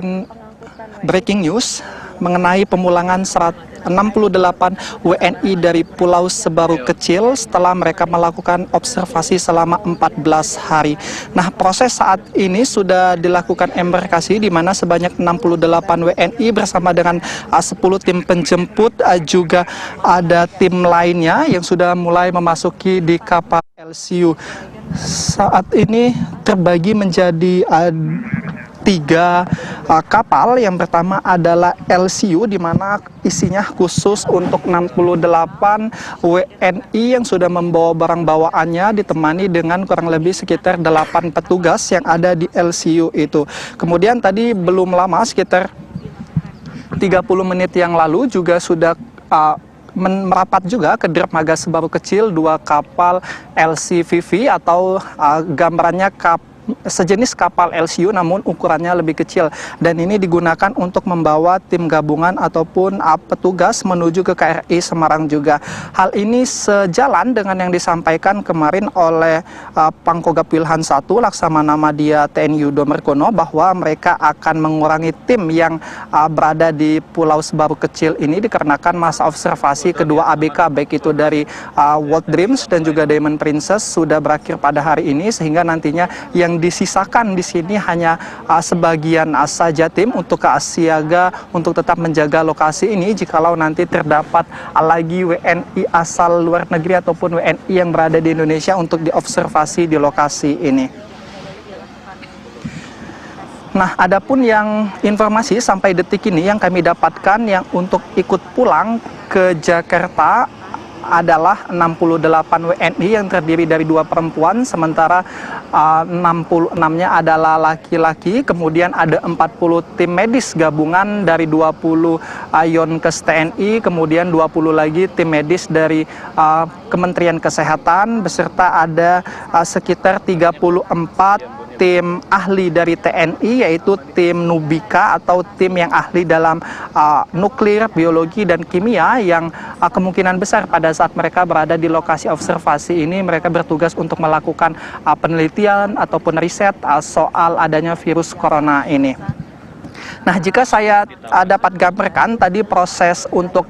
mendapatkan breaking news mengenai pemulangan 68 WNI dari Pulau Sebaru Kecil setelah mereka melakukan observasi selama 14 hari. Nah, proses saat ini sudah dilakukan embarkasi di mana sebanyak 68 WNI bersama dengan 10 tim penjemput, juga ada tim lainnya yang sudah mulai memasuki di kapal LCU. Saat ini terbagi menjadi 3 kapal. Yang pertama adalah LCU, di mana isinya khusus untuk 68 WNI yang sudah membawa barang bawaannya, ditemani dengan kurang lebih sekitar 8 petugas yang ada di LCU itu. Kemudian tadi belum lama, sekitar 30 menit yang lalu juga sudah merapat juga ke dermaga Sebaru Kecil 2 kapal LCVV atau gambarannya sejenis kapal LCU namun ukurannya lebih kecil, dan ini digunakan untuk membawa tim gabungan ataupun petugas menuju ke KRI Semarang juga. Hal ini sejalan dengan yang disampaikan kemarin oleh Pangkogap Wilhan I Laksamana Madya TNI Yudo Margono bahwa mereka akan mengurangi tim yang berada di Pulau Sebaru Kecil ini dikarenakan masa observasi kedua ABK baik itu dari World Dreams dan juga Diamond Princess sudah berakhir pada hari ini, sehingga nantinya yang disisakan di sini hanya sebagian saja tim untuk siaga untuk tetap menjaga lokasi ini jikalau nanti terdapat lagi WNI asal luar negeri ataupun WNI yang berada di Indonesia untuk diobservasi di lokasi ini. Nah, adapun yang informasi sampai detik ini yang kami dapatkan yang untuk ikut pulang ke Jakarta adalah 68 WNI yang terdiri dari 2 perempuan, sementara 66-nya adalah laki-laki. Kemudian ada 40 tim medis gabungan dari 20 Yonkes TNI, kemudian 20 lagi tim medis dari Kementerian Kesehatan, beserta ada sekitar 34 tim ahli dari TNI, yaitu tim Nubika atau tim yang ahli dalam nuklir, biologi, dan kimia yang kemungkinan besar pada saat mereka berada di lokasi observasi ini mereka bertugas untuk melakukan penelitian ataupun riset soal adanya virus corona ini. Nah, jika saya dapat gambarkan tadi proses untuk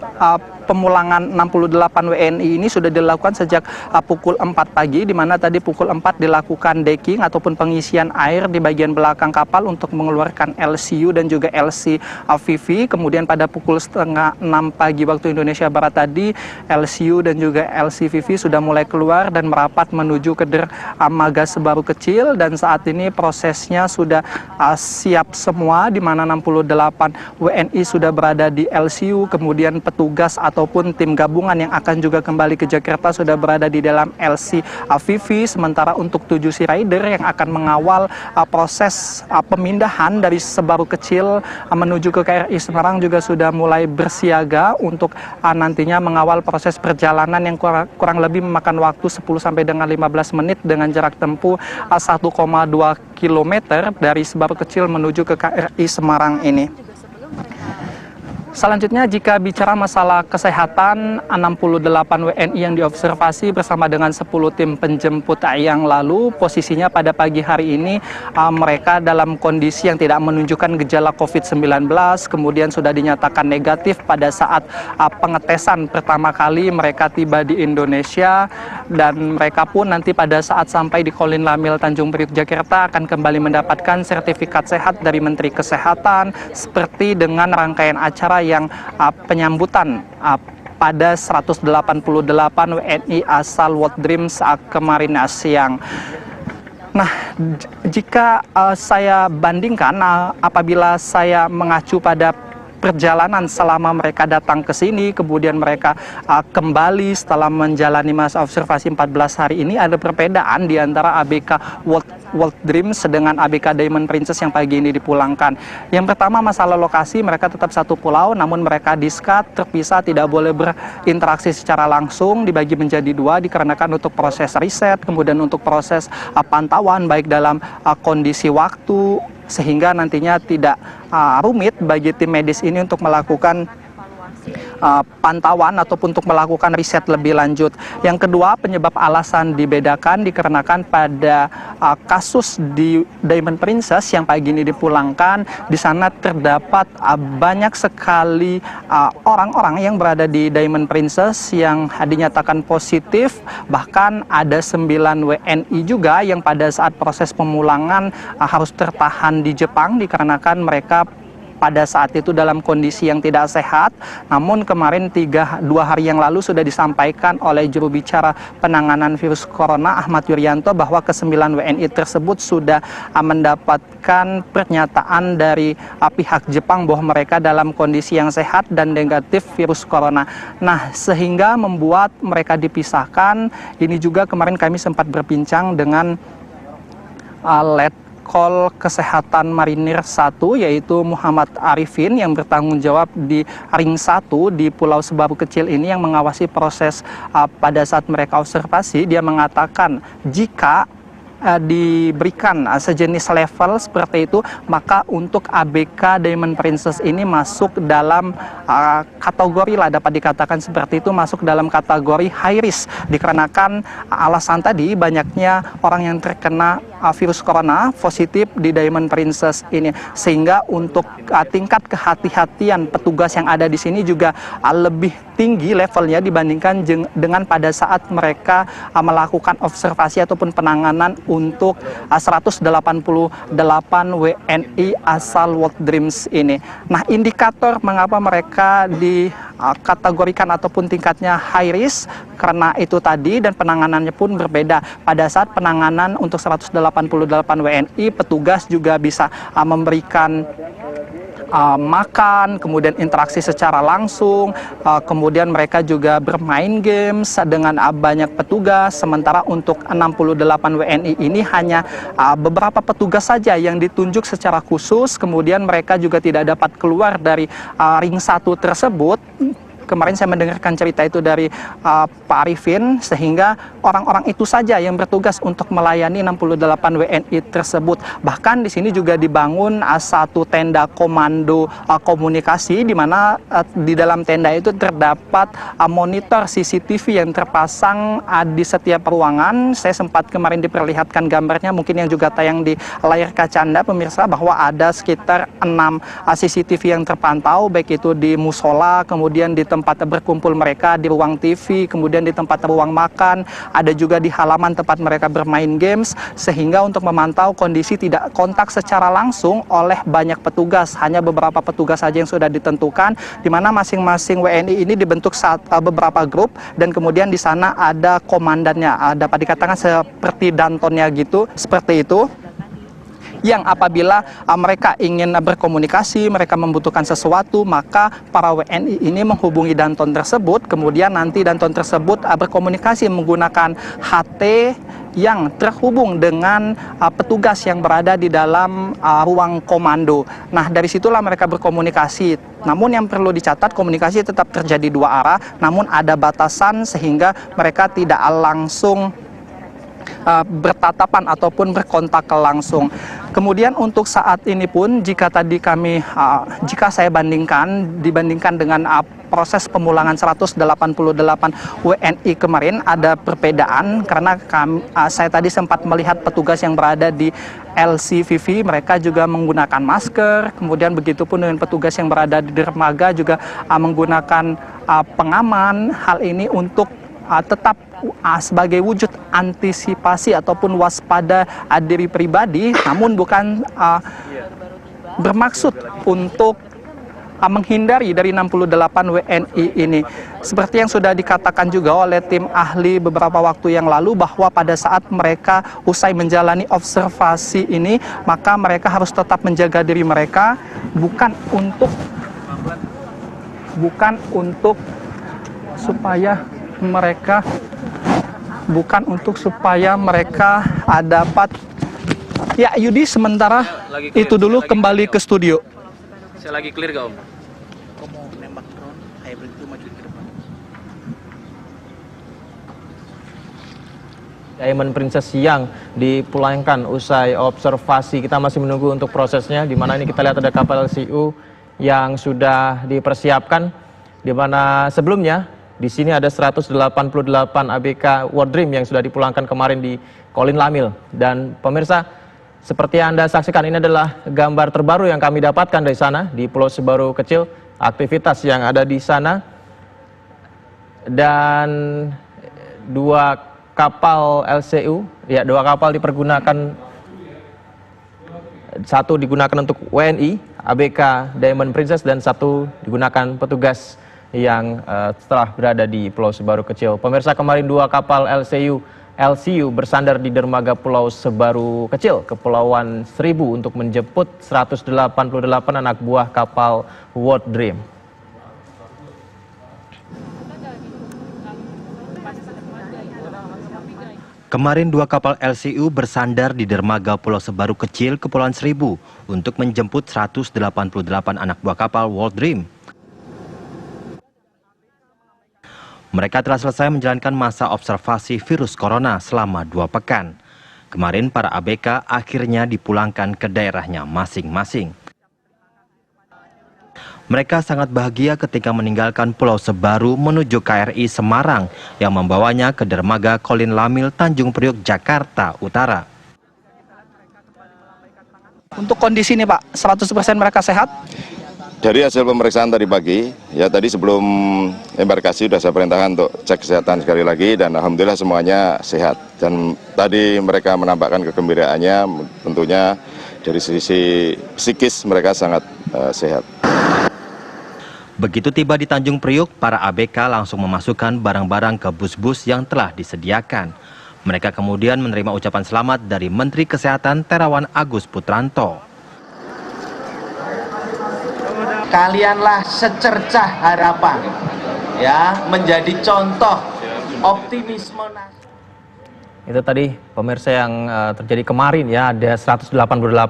pemulangan 68 WNI ini sudah dilakukan sejak pukul 4 pagi, di mana tadi pukul 4 dilakukan decking ataupun pengisian air di bagian belakang kapal untuk mengeluarkan LCU dan juga LCVV. Kemudian pada pukul setengah 6 pagi waktu Indonesia Barat tadi, LCU dan juga LCVV sudah mulai keluar dan merapat menuju ke dermaga Sebaru Kecil, dan saat ini prosesnya sudah siap semua, di mana 68 WNI sudah berada di LCU, kemudian petugas ataupun tim gabungan yang akan juga kembali ke Jakarta sudah berada di dalam LCVV. Sementara untuk 7 Sea Rider yang akan mengawal proses pemindahan dari Sebaru Kecil menuju ke KRI Semarang juga sudah mulai bersiaga untuk nantinya mengawal proses perjalanan yang kurang lebih memakan waktu 10 sampai dengan 15 menit dengan jarak tempuh 1,2 km dari Sebaru Kecil menuju ke KRI Semarang ini. Selanjutnya, jika bicara masalah kesehatan, 68 WNI yang diobservasi bersama dengan 10 tim penjemput yang lalu, posisinya pada pagi hari ini mereka dalam kondisi yang tidak menunjukkan gejala COVID-19, kemudian sudah dinyatakan negatif pada saat pengetesan pertama kali mereka tiba di Indonesia, dan mereka pun nanti pada saat sampai di Kolin Lamil Tanjung Priok Jakarta akan kembali mendapatkan sertifikat sehat dari Menteri Kesehatan, seperti dengan rangkaian acara yang penyambutan pada 188 WNI asal World Dreams kemarin siang. Nah, jika saya bandingkan apabila saya mengacu pada perjalanan selama mereka datang ke sini, kemudian mereka kembali setelah menjalani masa observasi 14 hari ini, ada perbedaan di antara ABK World Dreams dengan ABK Diamond Princess yang pagi ini dipulangkan. Yang pertama, masalah lokasi, mereka tetap satu pulau, namun mereka diskat, terpisah, tidak boleh berinteraksi secara langsung, dibagi menjadi 2 dikarenakan untuk proses riset, kemudian untuk proses pantauan baik dalam kondisi waktu, sehingga nantinya tidak rumit bagi tim medis ini untuk melakukan pantauan ataupun untuk melakukan riset lebih lanjut. Yang kedua, penyebab alasan dibedakan dikarenakan pada kasus di Diamond Princess yang pagi ini dipulangkan, di sana terdapat banyak sekali orang-orang yang berada di Diamond Princess yang dinyatakan positif, bahkan ada 9 WNI juga yang pada saat proses pemulangan harus tertahan di Jepang dikarenakan mereka pada saat itu dalam kondisi yang tidak sehat. Namun kemarin 2 hari yang lalu sudah disampaikan oleh juru bicara penanganan virus corona Ahmad Yuryanto bahwa ke-9 WNI tersebut sudah mendapatkan pernyataan dari pihak Jepang bahwa mereka dalam kondisi yang sehat dan negatif virus corona. Nah, sehingga membuat mereka dipisahkan. Ini juga kemarin kami sempat berbincang dengan Letkol Kesehatan Marinir 1 yaitu Muhammad Arifin yang bertanggung jawab di Ring 1 di Pulau Sebaru Kecil ini yang mengawasi proses pada saat mereka observasi. Dia mengatakan jika diberikan sejenis level seperti itu, maka untuk ABK Diamond Princess ini masuk dalam kategori lah, dapat dikatakan seperti itu, masuk dalam kategori high risk dikarenakan alasan tadi banyaknya orang yang terkena virus corona positif di Diamond Princess ini, sehingga untuk tingkat kehati-hatian petugas yang ada di sini juga lebih tinggi levelnya dibandingkan dengan pada saat mereka melakukan observasi ataupun penanganan untuk 188 WNI asal World Dreams ini. Nah, indikator mengapa mereka dikategorikan ataupun tingkatnya high risk karena itu tadi, dan penanganannya pun berbeda. Pada saat penanganan untuk 188 WNI, petugas juga bisa memberikan makan, kemudian interaksi secara langsung, kemudian mereka juga bermain games dengan banyak petugas. Sementara untuk 68 WNI ini hanya beberapa petugas saja yang ditunjuk secara khusus, kemudian mereka juga tidak dapat keluar dari ring 1 tersebut. Kemarin saya mendengarkan cerita itu dari Pak Arifin, sehingga orang-orang itu saja yang bertugas untuk melayani 68 WNI tersebut. Bahkan di sini juga dibangun satu tenda komando komunikasi, di mana di dalam tenda itu terdapat monitor CCTV yang terpasang di setiap ruangan. Saya sempat kemarin diperlihatkan gambarnya, mungkin yang juga tayang di layar kaca Anda pemirsa, bahwa ada sekitar 6 CCTV yang terpantau, baik itu di musola, kemudian di tempat berkumpul mereka di ruang TV, kemudian di tempat ruang makan, ada juga di halaman tempat mereka bermain games, sehingga untuk memantau kondisi tidak kontak secara langsung oleh banyak petugas. Hanya beberapa petugas saja yang sudah ditentukan, di mana masing-masing WNI ini dibentuk beberapa grup, dan kemudian di sana ada komandannya, dapat dikatakan seperti dantonnya gitu, seperti itu, yang apabila mereka ingin berkomunikasi, mereka membutuhkan sesuatu, maka para WNI ini menghubungi danton tersebut, kemudian nanti danton tersebut berkomunikasi menggunakan HT yang terhubung dengan petugas yang berada di dalam ruang komando. Nah, dari situlah mereka berkomunikasi. Namun yang perlu dicatat, komunikasi tetap terjadi 2 arah, namun ada batasan sehingga mereka tidak langsung bertatapan ataupun berkontak langsung. Kemudian untuk saat ini pun, jika tadi jika saya dibandingkan dengan proses pemulangan 188 WNI kemarin, ada perbedaan karena saya tadi sempat melihat petugas yang berada di LCVV, mereka juga menggunakan masker, kemudian begitu pun dengan petugas yang berada di dermaga juga menggunakan pengaman. Hal ini untuk tetap sebagai wujud antisipasi ataupun waspada diri pribadi, namun bukan bermaksud untuk menghindari dari 68 WNI ini. Seperti yang sudah dikatakan juga oleh tim ahli beberapa waktu yang lalu, bahwa pada saat mereka usai menjalani observasi ini, maka mereka harus tetap menjaga diri mereka, bukan supaya mereka dapat. Ya Yudi, sementara itu dulu, kembali ke studio. Saya lagi clear gak Om? Kau mau nembak drone, hybrid itu maju ke depan. Diamond Princess yang dipulangkan usai observasi, kita masih menunggu untuk prosesnya, di mana ini kita lihat ada kapal LCU yang sudah dipersiapkan. di mana sebelumnya di sini ada 188 ABK World Dream yang sudah dipulangkan kemarin di Kolin Lamil. Dan pemirsa, seperti yang Anda saksikan, ini adalah gambar terbaru yang kami dapatkan dari sana, di Pulau Sebaru Kecil, aktivitas yang ada di sana. Dan dua kapal LCU, ya, dua kapal dipergunakan, satu digunakan untuk WNI, ABK Diamond Princess, dan satu digunakan petugas yang setelah berada di Pulau Sebaru Kecil. Pemirsa, kemarin dua kapal LCU bersandar di dermaga Pulau Sebaru Kecil, Kepulauan Seribu, untuk menjemput 188 anak buah kapal World Dream. Kemarin dua kapal LCU bersandar di dermaga Pulau Sebaru Kecil, Kepulauan Seribu, untuk menjemput 188 anak buah kapal World Dream. Mereka telah selesai menjalankan masa observasi virus corona selama 2 pekan. Kemarin para ABK akhirnya dipulangkan ke daerahnya masing-masing. Mereka sangat bahagia ketika meninggalkan Pulau Sebaru menuju KRI Semarang yang membawanya ke dermaga Kolin Lamil, Tanjung Priok, Jakarta Utara. Untuk kondisi ini Pak, 100% mereka sehat? Dari hasil pemeriksaan tadi pagi, ya tadi sebelum embarkasi sudah saya perintahkan untuk cek kesehatan sekali lagi, dan alhamdulillah semuanya sehat. Dan tadi mereka menampakkan kegembiraannya, tentunya dari sisi psikis mereka sangat sehat. Begitu tiba di Tanjung Priok, para ABK langsung memasukkan barang-barang ke bus-bus yang telah disediakan. Mereka kemudian menerima ucapan selamat dari Menteri Kesehatan Terawan Agus Putranto. Kalianlah secercah harapan, ya, menjadi contoh optimisme nasional. Itu tadi pemirsa yang terjadi kemarin, ya, ada 188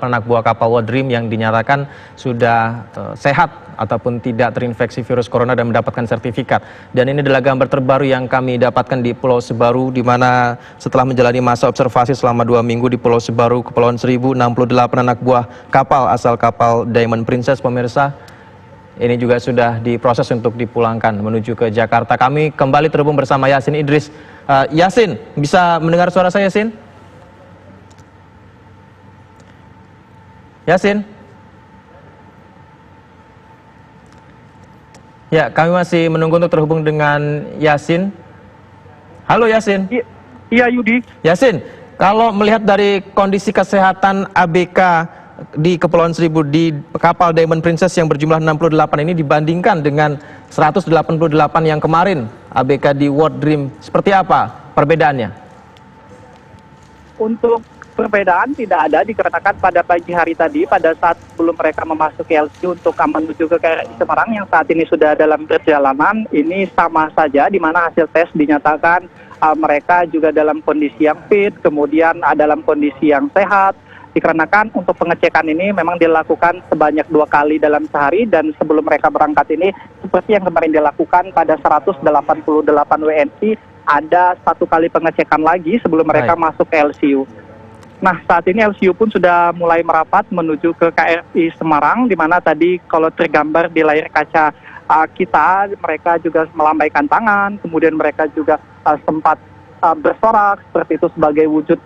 anak buah kapal World Dream yang dinyatakan sudah sehat ataupun tidak terinfeksi virus corona dan mendapatkan sertifikat. Dan ini adalah gambar terbaru yang kami dapatkan di Pulau Sebaru, di mana setelah menjalani masa observasi selama 2 minggu di Pulau Sebaru, Kepulauan Seribu, 68 anak buah kapal asal kapal Diamond Princess, pemirsa, ini juga sudah diproses untuk dipulangkan menuju ke Jakarta. Kami kembali terhubung bersama Yasin Idris. Yasin, bisa mendengar suara saya, Yasin? Yasin? Ya, kami masih menunggu untuk terhubung dengan Yasin. Halo Yasin. Iya Yudi. Yasin, kalau melihat dari kondisi kesehatan ABK di Kepulauan Seribu di kapal Diamond Princess yang berjumlah 68 ini dibandingkan dengan 188 yang kemarin ABK di World Dream, seperti apa perbedaannya? Untuk perbedaan tidak ada, dikarenakan pada pagi hari tadi pada saat sebelum mereka memasuki LCU untuk menuju ke KRI Semarang yang saat ini sudah dalam perjalanan, ini sama saja, di mana hasil tes dinyatakan mereka juga dalam kondisi yang fit, kemudian dalam kondisi yang sehat. Dikarenakan untuk pengecekan ini memang dilakukan sebanyak 2 kali dalam sehari, dan sebelum mereka berangkat ini seperti yang kemarin dilakukan pada 188 WNI, ada 1 kali pengecekan lagi sebelum mereka masuk ke LCU. Nah, saat ini LCU pun sudah mulai merapat menuju ke KRI Semarang, di mana tadi kalau tergambar di layar kaca kita, mereka juga melambaikan tangan, kemudian mereka juga sempat bersorak seperti itu sebagai wujud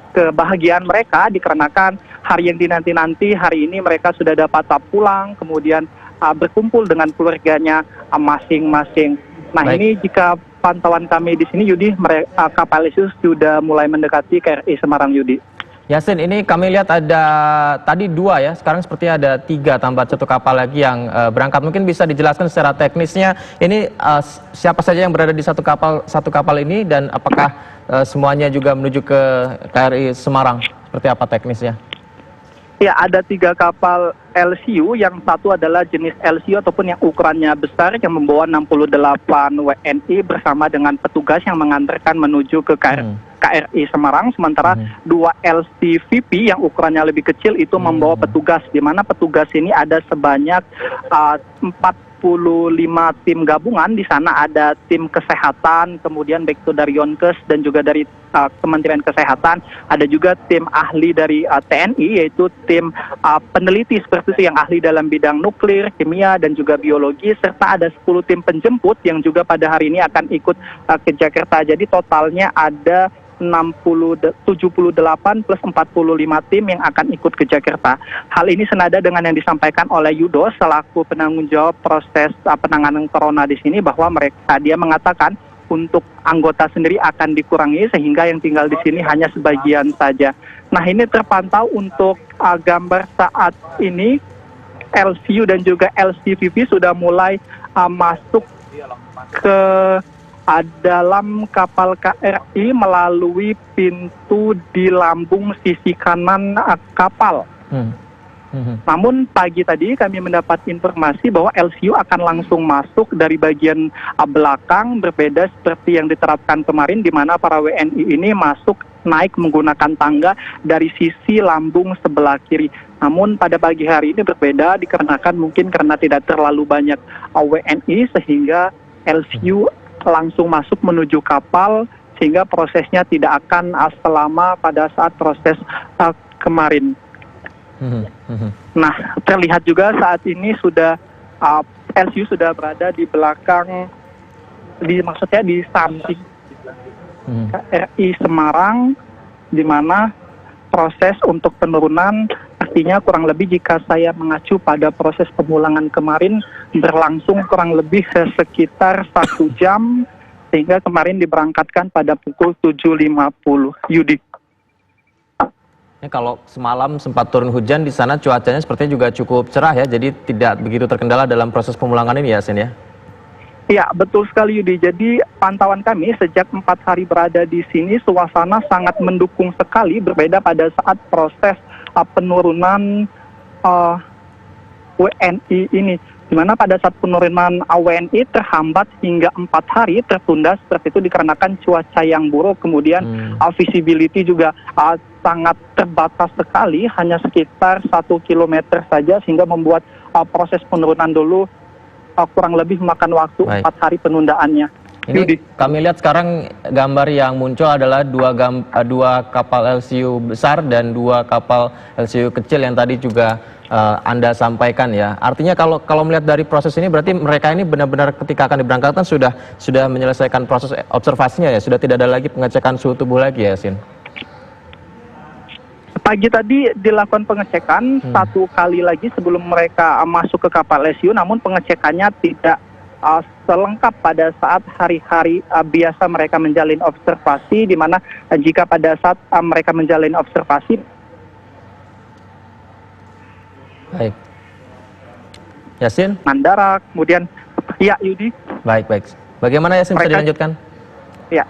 kebahagiaan mereka, dikarenakan hari yang dinanti-nanti, hari ini mereka sudah dapat pulang, kemudian berkumpul dengan keluarganya masing-masing. Nah, ini jika pantauan kami di sini, Yudi, kapal itu sudah mulai mendekati KRI Semarang, Yudi. Yasin, ini kami lihat ada tadi 2 ya, sekarang seperti ada 3 tambah 1 kapal lagi yang berangkat. Mungkin bisa dijelaskan secara teknisnya ini siapa saja yang berada di satu kapal ini, dan apakah semuanya juga menuju ke KRI Semarang? Seperti apa teknisnya? Ya, ada 3 kapal LCU, yang satu adalah jenis LCU ataupun yang ukurannya besar yang membawa 68 WNI bersama dengan petugas yang mengantarkan menuju ke KRI Semarang, sementara 2 LCVP yang ukurannya lebih kecil itu membawa petugas, di mana petugas ini ada sebanyak 4 tim gabungan. Di sana ada tim kesehatan, kemudian baik itu dari Yonkes dan juga dari Kementerian Kesehatan. Ada juga tim ahli dari TNI, yaitu tim peneliti seperti itu yang ahli dalam bidang nuklir, kimia, dan juga biologi. Serta ada 10 tim penjemput yang juga pada hari ini akan ikut ke Jakarta. Jadi totalnya ada 78 plus 45 tim yang akan ikut ke Jakarta. Hal ini senada dengan yang disampaikan oleh Yudo selaku penanggung jawab proses penanganan corona di sini, bahwa dia mengatakan untuk anggota sendiri akan dikurangi sehingga yang tinggal di sini hanya sebagian saja. Nah, ini terpantau untuk gambar saat ini LCU dan juga LCVV sudah mulai masuk ke dalam kapal KRI melalui pintu di lambung sisi kanan kapal. Namun pagi tadi kami mendapat informasi bahwa LCU akan langsung masuk dari bagian belakang, berbeda seperti yang diterapkan kemarin di mana para WNI ini masuk naik menggunakan tangga dari sisi lambung sebelah kiri. Namun pada pagi hari ini berbeda dikarenakan mungkin karena tidak terlalu banyak WNI sehingga LCU langsung masuk menuju kapal sehingga prosesnya tidak akan selama pada saat proses kemarin. Nah, terlihat juga saat ini sudah LCU sudah berada di belakang, maksudnya di samping KRI Semarang, di mana proses untuk penurunan artinya kurang lebih jika saya mengacu pada proses pemulangan kemarin berlangsung kurang lebih sekitar 1 jam sehingga kemarin diberangkatkan pada pukul 7.50. Yudi. Ya, kalau semalam sempat turun hujan di sana, cuacanya sepertinya juga cukup cerah ya, jadi tidak begitu terkendala dalam proses pemulangan ini ya, Sin ya? Ya, betul sekali Yudi. Jadi pantauan kami sejak 4 hari berada di sini, suasana sangat mendukung sekali, berbeda pada saat proses penurunan WNI ini. Di mana pada saat penurunan WNI terhambat hingga 4 hari tertunda seperti itu dikarenakan cuaca yang buruk, kemudian visibility juga sangat terbatas sekali, hanya sekitar 1 kilometer saja sehingga membuat proses penurunan dulu kurang lebih memakan waktu 4 hari penundaannya. Ini kami lihat sekarang gambar yang muncul adalah dua kapal LCU besar dan 2 kapal LCU kecil yang tadi juga Anda sampaikan ya. Artinya kalau melihat dari proses ini berarti mereka ini benar-benar ketika akan diberangkatkan sudah menyelesaikan proses observasinya ya, sudah tidak ada lagi pengecekan suhu tubuh lagi ya, Sin? Pagi tadi dilakukan pengecekan 1 kali lagi sebelum mereka masuk ke kapal LCU, namun pengecekannya tidak selengkap pada saat hari-hari biasa mereka menjalin observasi, di mana jika pada saat mereka menjalin observasi. Baik. Yasin? Mandara, kemudian ya Yudi. Baik. Bagaimana Yasin, bisa dilanjutkan? Ya.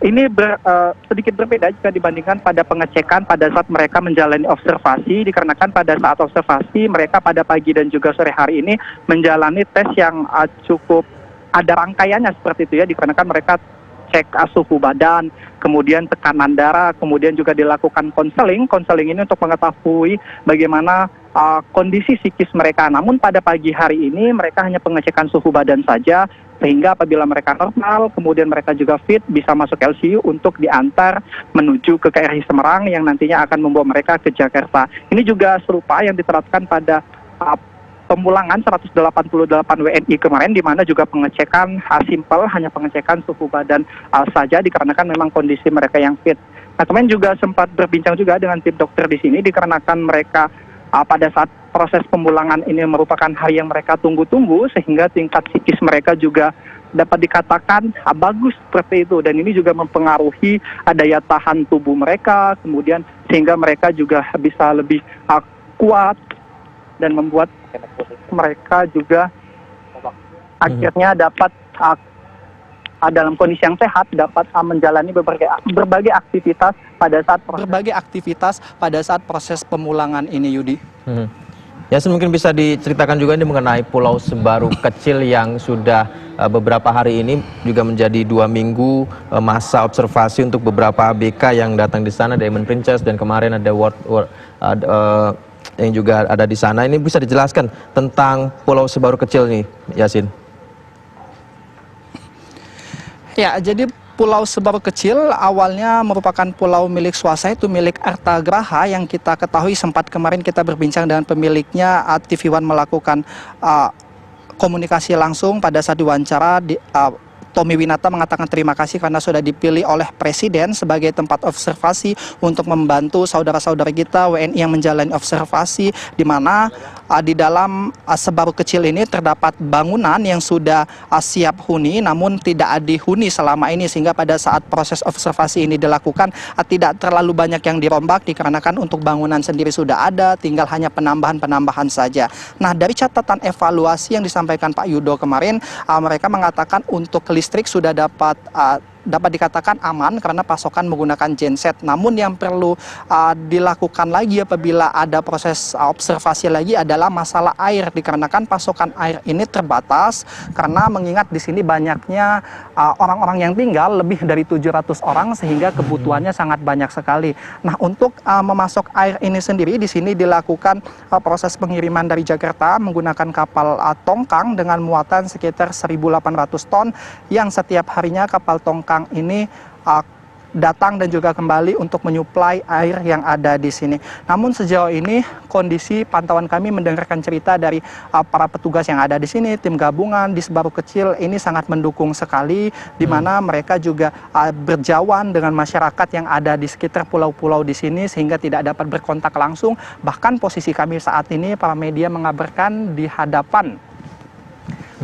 Ini sedikit berbeda jika dibandingkan pada pengecekan pada saat mereka menjalani observasi, dikarenakan pada saat observasi mereka pada pagi dan juga sore hari ini menjalani tes yang cukup ada rangkaiannya seperti itu ya, dikarenakan mereka cek suhu badan, kemudian tekanan darah, kemudian juga dilakukan konseling ini untuk mengetahui bagaimana kondisi psikis mereka. Namun pada pagi hari ini mereka hanya pengecekan suhu badan saja, sehingga apabila mereka normal, kemudian mereka juga fit, bisa masuk LCU untuk diantar menuju ke KRI Semarang yang nantinya akan membawa mereka ke Jakarta. Ini juga serupa yang diterapkan pada pemulangan 188 WNI kemarin, di mana juga pengecekan simpel, hanya pengecekan suhu badan saja, dikarenakan memang kondisi mereka yang fit. Nah, kemarin juga sempat berbincang juga dengan tim dokter di sini, dikarenakan mereka pada saat proses pemulangan ini merupakan hari yang mereka tunggu-tunggu, sehingga tingkat psikis mereka juga dapat dikatakan bagus seperti itu, dan ini juga mempengaruhi daya tahan tubuh mereka, kemudian sehingga mereka juga bisa lebih kuat dan membuat mereka juga akhirnya dapat dalam kondisi yang sehat, dapat menjalani berbagai aktivitas pada saat proses pemulangan ini, Yudi. Yasin, mungkin bisa diceritakan juga ini mengenai Pulau Sebaru kecil yang sudah beberapa hari ini juga menjadi 2 minggu masa observasi untuk beberapa ABK yang datang di sana, Diamond Princess, dan kemarin ada yang juga ada di sana. Ini bisa dijelaskan tentang Pulau Sebaru Kecil nih, Yasin? Ya, jadi Pulau Sebaru Kecil awalnya merupakan pulau milik swasta, itu milik Arta Graha, yang kita ketahui sempat kemarin kita berbincang dengan pemiliknya. TV One melakukan komunikasi langsung pada saat diwawancara. Tommy Winata mengatakan terima kasih karena sudah dipilih oleh Presiden sebagai tempat observasi untuk membantu saudara-saudara kita WNI yang menjalani observasi, di mana di dalam Sebaru Kecil ini terdapat bangunan yang sudah siap huni namun tidak dihuni selama ini, sehingga pada saat proses observasi ini dilakukan tidak terlalu banyak yang dirombak dikarenakan untuk bangunan sendiri sudah ada, tinggal hanya penambahan-penambahan saja. Nah, dari catatan evaluasi yang disampaikan Pak Yudo kemarin, mereka mengatakan untuk listrik sudah dapat dikatakan aman karena pasokan menggunakan genset. Namun yang perlu dilakukan lagi apabila ada proses observasi lagi adalah masalah air, dikarenakan pasokan air ini terbatas karena mengingat di sini banyaknya orang-orang yang tinggal lebih dari 700 orang sehingga kebutuhannya sangat banyak sekali. Nah, untuk memasok air ini sendiri di sini dilakukan proses pengiriman dari Jakarta menggunakan kapal tongkang dengan muatan sekitar 1.800 ton yang setiap harinya kapal tongkang ini datang dan juga kembali untuk menyuplai air yang ada di sini. Namun sejauh ini kondisi pantauan kami mendengarkan cerita dari para petugas yang ada di sini, tim gabungan di Sebaru Kecil ini sangat mendukung sekali, di mana mereka juga berjauhan dengan masyarakat yang ada di sekitar pulau-pulau di sini sehingga tidak dapat berkontak langsung. Bahkan posisi kami saat ini para media mengabarkan di hadapan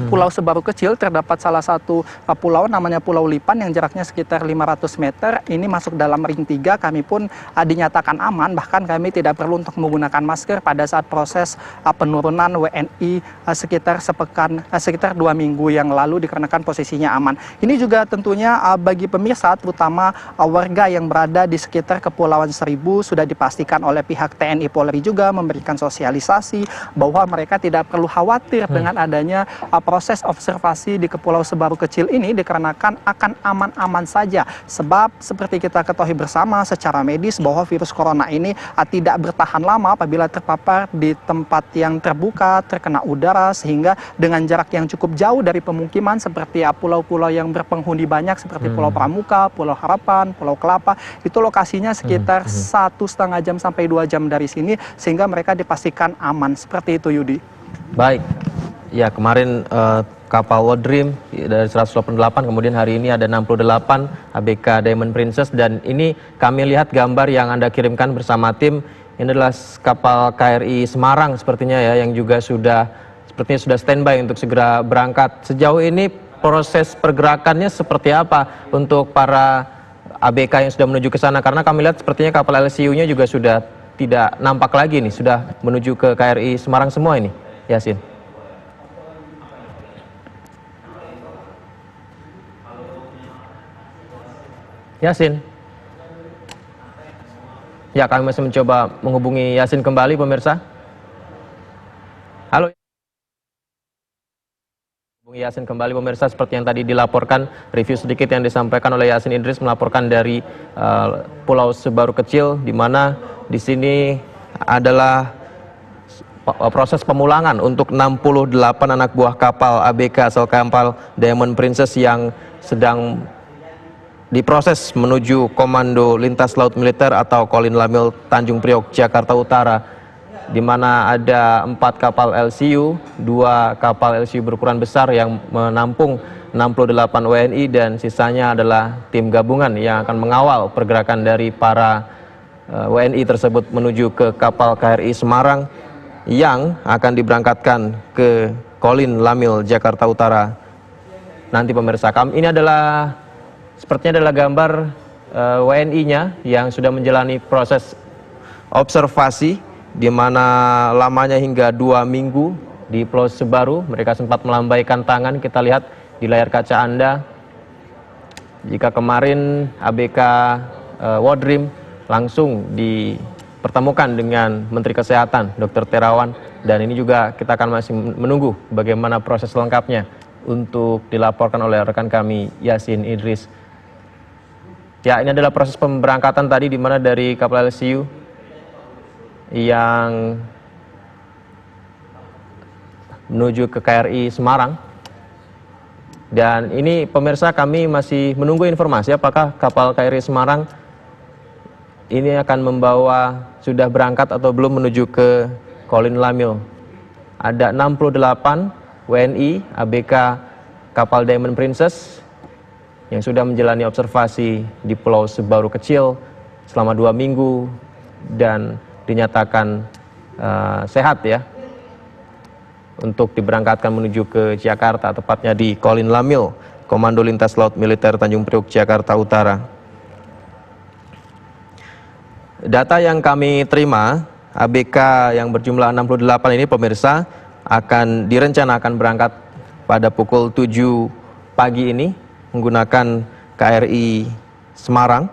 Pulau Sebaru Kecil terdapat salah satu pulau namanya Pulau Lipan yang jaraknya sekitar 500 meter. Ini masuk dalam ring 3, kami pun dinyatakan aman, bahkan kami tidak perlu untuk menggunakan masker pada saat proses penurunan WNI sekitar 2 minggu yang lalu dikarenakan posisinya aman. Ini juga tentunya bagi pemirsa, terutama warga yang berada di sekitar Kepulauan Seribu, sudah dipastikan oleh pihak TNI Polri juga memberikan sosialisasi bahwa mereka tidak perlu khawatir dengan adanya proses observasi di Kepulauan Sebaru Kecil ini, dikarenakan akan aman-aman saja. Sebab seperti kita ketahui bersama secara medis bahwa virus corona ini tidak bertahan lama apabila terpapar di tempat yang terbuka, terkena udara, sehingga dengan jarak yang cukup jauh dari pemukiman seperti pulau-pulau yang berpenghuni banyak seperti Pulau Pramuka, Pulau Harapan, Pulau Kelapa, itu lokasinya sekitar 1,5 jam sampai 2 jam dari sini, sehingga mereka dipastikan aman. Seperti itu, Yudi. Baik. Ya, kemarin kapal World Dream dari 188, kemudian hari ini ada 68 ABK Diamond Princess, dan ini kami lihat gambar yang Anda kirimkan bersama tim. Ini adalah kapal KRI Semarang sepertinya ya, yang juga sepertinya sudah standby untuk segera berangkat. Sejauh ini proses pergerakannya seperti apa untuk para ABK yang sudah menuju ke sana? Karena kami lihat sepertinya kapal LCU-nya juga sudah tidak nampak lagi nih, sudah menuju ke KRI Semarang semua ini, Yasin. Yasin. Ya, kami masih mencoba menghubungi Yasin kembali, pemirsa. Halo. Hubungi Yasin kembali, pemirsa. Seperti yang tadi dilaporkan, review sedikit yang disampaikan oleh Yasin Idris melaporkan dari Pulau Sebaru Kecil, di mana di sini adalah proses pemulangan untuk 68 anak buah kapal ABK asal kapal Diamond Princess yang sedang diproses menuju Komando Lintas Laut Militer atau Kolin Lamil Tanjung Priok, Jakarta Utara, di mana ada 4 kapal LCU, 2 kapal LCU berukuran besar yang menampung 68 WNI, dan sisanya adalah tim gabungan yang akan mengawal pergerakan dari para WNI tersebut menuju ke kapal KRI Semarang yang akan diberangkatkan ke Kolin Lamil, Jakarta Utara. Nanti pemirsa, ini adalah sepertinya adalah gambar WNI-nya yang sudah menjalani proses observasi, di mana lamanya hingga 2 minggu di Pulau Sebaru. Mereka sempat melambaikan tangan, kita lihat di layar kaca Anda. Jika kemarin ABK World Dream langsung dipertemukan dengan Menteri Kesehatan Dr. Terawan, dan ini juga kita akan masih menunggu bagaimana proses lengkapnya untuk dilaporkan oleh rekan kami Yasin Idris. Ya, ini adalah proses pemberangkatan tadi, di mana dari kapal LCU yang menuju ke KRI Semarang. Dan ini pemirsa, kami masih menunggu informasi apakah kapal KRI Semarang ini akan membawa, sudah berangkat atau belum menuju ke Kolin Lamil. Ada 68 WNI ABK kapal Diamond Princess yang sudah menjalani observasi di Pulau Sebaru Kecil selama 2 minggu dan dinyatakan sehat ya, untuk diberangkatkan menuju ke Jakarta, tepatnya di Kolin Lamil, Komando Lintas Laut Militer Tanjung Priok, Jakarta Utara. Data yang kami terima, ABK yang berjumlah 68 ini pemirsa direncanakan berangkat pada pukul 7 pagi ini menggunakan KRI Semarang,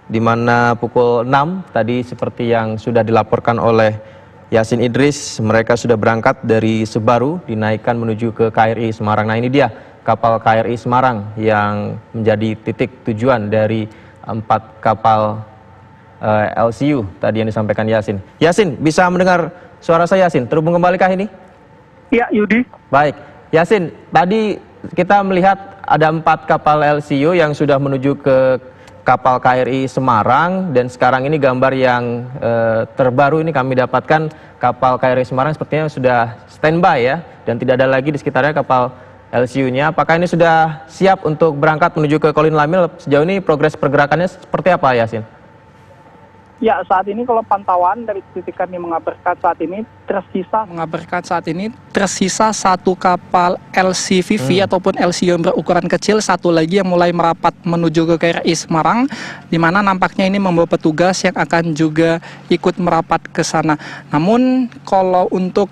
di mana pukul 6 tadi seperti yang sudah dilaporkan oleh Yasin Idris, mereka sudah berangkat dari Sebaru, dinaikkan menuju ke KRI Semarang. Nah, ini dia kapal KRI Semarang yang menjadi titik tujuan dari 4 kapal LCU tadi yang disampaikan Yasin. Yasin, bisa mendengar suara saya Yasin? Terhubung kembalikah ini? Ya, Yudi. Baik, Yasin, tadi kita melihat ada 4 kapal LCU yang sudah menuju ke kapal KRI Semarang, dan sekarang ini gambar yang terbaru ini kami dapatkan kapal KRI Semarang sepertinya sudah standby ya, dan tidak ada lagi di sekitarnya kapal LCU-nya. Apakah ini sudah siap untuk berangkat menuju ke Kolin Lamil? Sejauh ini progres pergerakannya seperti apa, Yasin? Ya, saat ini kalau pantauan dari titik kami mengabarkan saat ini tersisa 1 kapal LCVV ataupun LCU yang berukuran kecil, 1 lagi yang mulai merapat menuju ke KRI Semarang, di mana nampaknya ini membawa petugas yang akan juga ikut merapat ke sana. Namun kalau untuk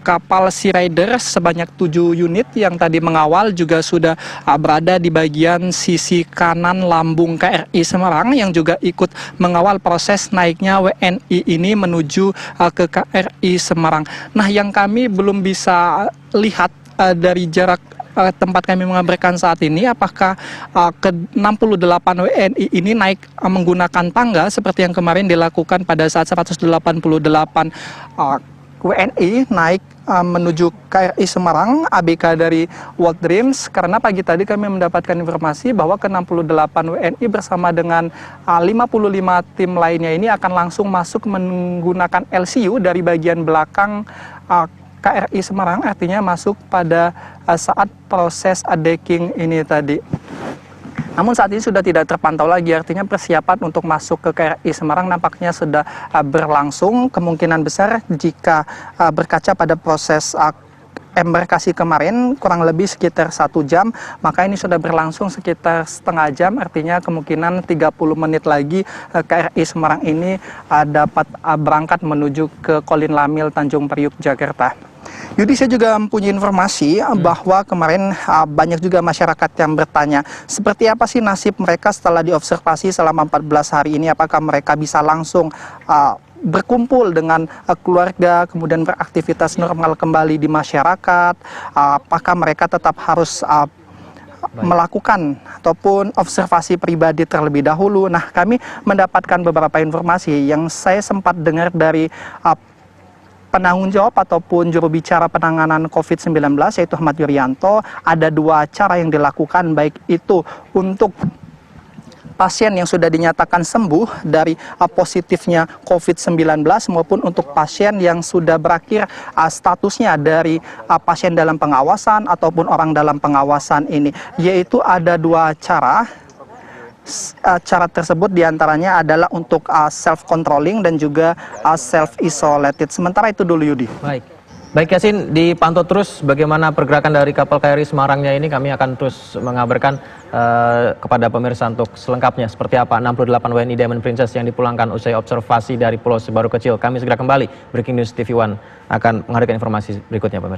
kapal Sea Rider sebanyak 7 unit yang tadi mengawal juga sudah berada di bagian sisi kanan lambung KRI Semarang, yang juga ikut mengawal proses naiknya WNI ini menuju ke KRI Semarang. Nah, yang kami belum bisa lihat dari jarak tempat kami mengabarkan saat ini, apakah ke 68 WNI ini naik menggunakan tangga seperti yang kemarin dilakukan pada saat 188 WNI naik menuju KRI Semarang, ABK dari World Dreams, karena pagi tadi kami mendapatkan informasi bahwa ke-68 WNI bersama dengan 55 tim lainnya ini akan langsung masuk menggunakan LCU dari bagian belakang KRI Semarang, artinya masuk pada saat proses decking ini tadi. Namun saat ini sudah tidak terpantau lagi, artinya persiapan untuk masuk ke KRI Semarang nampaknya sudah berlangsung. Kemungkinan besar jika berkaca pada proses embarkasi kemarin kurang lebih sekitar 1 jam, maka ini sudah berlangsung sekitar setengah jam, artinya kemungkinan 30 menit lagi KRI Semarang ini dapat berangkat menuju ke Kolin Lamil Tanjung Priok, Jakarta. Yudi, saya juga mempunyai informasi bahwa kemarin banyak juga masyarakat yang bertanya seperti apa sih nasib mereka setelah diobservasi selama 14 hari ini, apakah mereka bisa langsung berkumpul dengan keluarga, kemudian beraktivitas normal kembali di masyarakat, apakah mereka tetap harus melakukan ataupun observasi pribadi terlebih dahulu. Nah, kami mendapatkan beberapa informasi yang saya sempat dengar dari penanggung jawab ataupun juru bicara penanganan COVID-19 yaitu Ahmad Yuryanto. Ada 2 cara yang dilakukan, baik itu untuk pasien yang sudah dinyatakan sembuh dari positifnya COVID-19 maupun untuk pasien yang sudah berakhir statusnya dari pasien dalam pengawasan ataupun orang dalam pengawasan ini, yaitu ada 2 cara. Cara tersebut diantaranya adalah untuk self-controlling dan juga self-isolated. Sementara itu dulu, Yudi. Baik Yasin, dipantau terus bagaimana pergerakan dari kapal KRI Semarangnya ini. Kami akan terus mengabarkan kepada pemirsa untuk selengkapnya seperti apa 68 WNI Diamond Princess yang dipulangkan usai observasi dari Pulau Sebaru Kecil. Kami segera kembali. Breaking News TV One akan menghadirkan informasi berikutnya, pemirsa.